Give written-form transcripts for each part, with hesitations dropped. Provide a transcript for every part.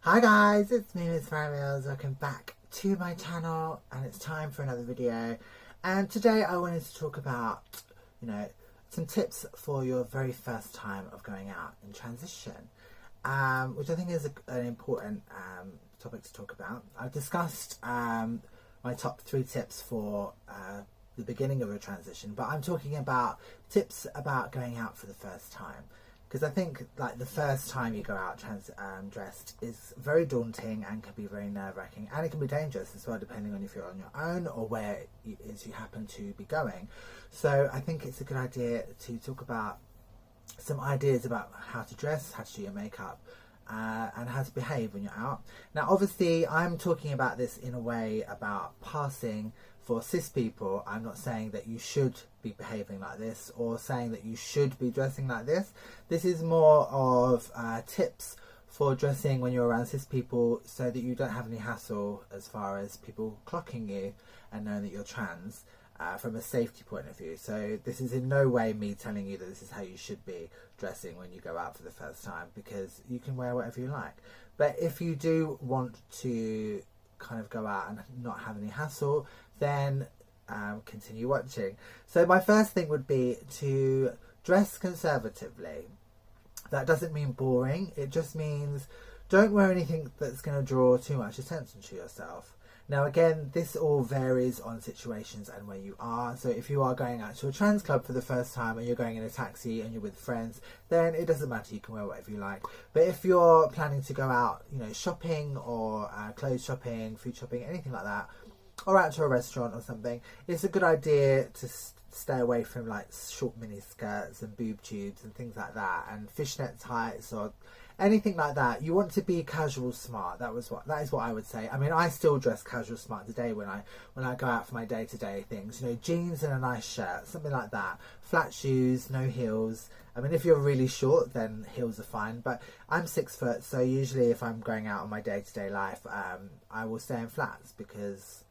Hi guys, it's me, Miss Farrah Mills. Welcome back to my channel, and it's time for another video. And today I wanted to talk about, some tips for your very first time of going out in transition, which I think is an important topic to talk about. I've discussed my top 3 tips for the beginning of a transition, but I'm talking about tips about going out for the first time. Because I think like the first time you go out dressed is very daunting and can be very nerve-wracking, and it can be dangerous as well, depending on if you're on your own or where it is you happen to be going. So I think it's a good idea to talk about some ideas about how to dress, how to do your makeup, and how to behave when you're out. Now obviously I'm talking about this in a way about passing for cis people. I'm not saying that you should be behaving like this or saying that you should be dressing like this. This is more of tips for dressing when you're around cis people, so that you don't have any hassle as far as people clocking you and knowing that you're trans, from a safety point of view. So this is in no way me telling you that this is how you should be dressing when you go out for the first time, because you can wear whatever you like. But if you do want to kind of go out and not have any hassle, then continue watching. So my first thing would be to dress conservatively. That doesn't mean boring, it just means don't wear anything that's going to draw too much attention to yourself. Now again, this all varies on situations and where you are. So if you are going out to a trans club for the first time and you're going in a taxi and you're with friends, then it doesn't matter, you can wear whatever you like. But if you're planning to go out, shopping or clothes shopping, food shopping, anything like that, or out to a restaurant or something, it's a good idea to stay away from like short mini skirts and boob tubes and things like that, and fishnet tights or anything like that. You want to be casual smart. That is what I would say. I mean, I still dress casual smart today when I go out for my day-to-day things. Jeans and a nice shirt, something like that. Flat shoes, no heels. I mean, if you're really short, then heels are fine. But I'm 6 foot, so usually if I'm going out on my day-to-day life, I will stay in flats because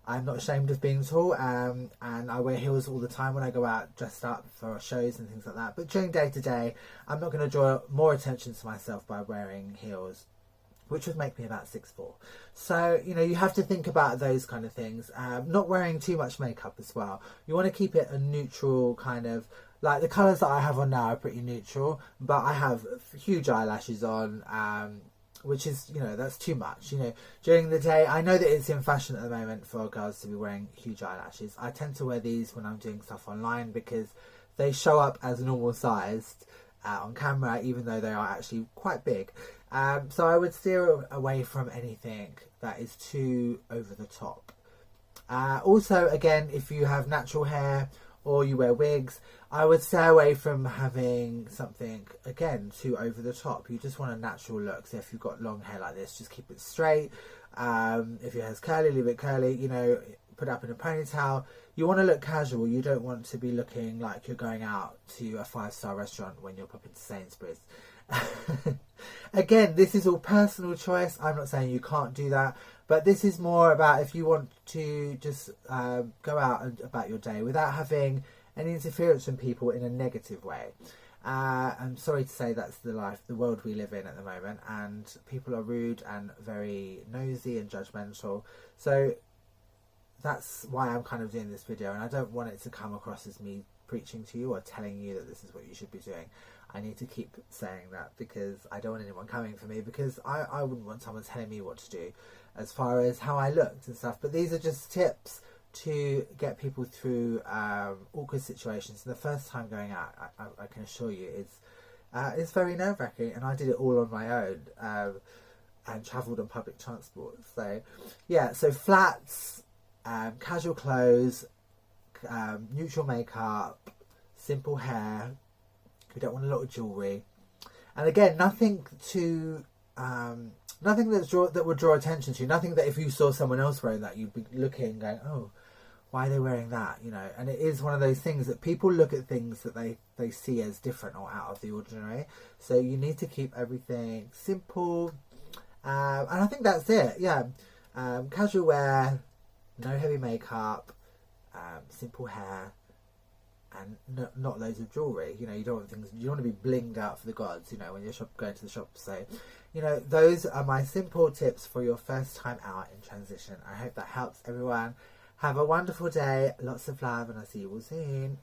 I'm not ashamed of being tall, and I wear heels all the time when I go out dressed up for shows and things like that. But during day to day, I'm not going to draw more attention to myself by wearing heels, which would make me about 6'4". So, you have to think about those kind of things. Not wearing too much makeup as well. You want to keep it a neutral kind of, like the colours that I have on now are pretty neutral, but I have huge eyelashes on, which is, that's too much. During the day, I know that it's in fashion at the moment for girls to be wearing huge eyelashes. I tend to wear these when I'm doing stuff online because they show up as normal sized on camera, even though they are actually quite big. So I would steer away from anything that is too over the top. Also, again, if you have natural hair or you wear wigs, I would stay away from having something, again, too over the top. You just want a natural look. So if you've got long hair like this, just keep it straight. If your hair's curly, leave it curly, put it up in a ponytail. You want to look casual. You don't want to be looking like you're going out to a 5-star restaurant when you're popping to Sainsbury's. Again, this is all personal choice. I'm not saying you can't do that, but this is more about if you want to just go out and about your day without having any interference from people in a negative way. I'm sorry to say that's the world we live in at the moment, and people are rude and very nosy and judgmental. So that's why I'm kind of doing this video, and I don't want it to come across as me preaching to you or telling you that this is what you should be doing. I need to keep saying that because I don't want anyone coming for me, because I wouldn't want someone telling me what to do as far as how I looked and stuff. But these are just tips to get people through awkward situations. And the first time going out, I can assure you, it's very nerve-wracking, and I did it all on my own and travelled on public transport. So yeah, so flats, casual clothes, neutral makeup, simple hair. We don't want a lot of jewellery, and again, nothing that would draw attention to you. Nothing that if you saw someone else wearing that, you'd be looking, going, "Oh, why are they wearing that?" And it is one of those things that people look at things that they see as different or out of the ordinary. So you need to keep everything simple, and I think that's it. Yeah, casual wear, no heavy makeup, simple hair. and not loads of jewellery. You know, you don't want things, you don't want to be blinged out for the gods, you know, when you're going to the shop. So, you know, those are my simple tips for your first time out in transition. I hope that helps everyone. Have a wonderful day, lots of love, and I'll see you all soon.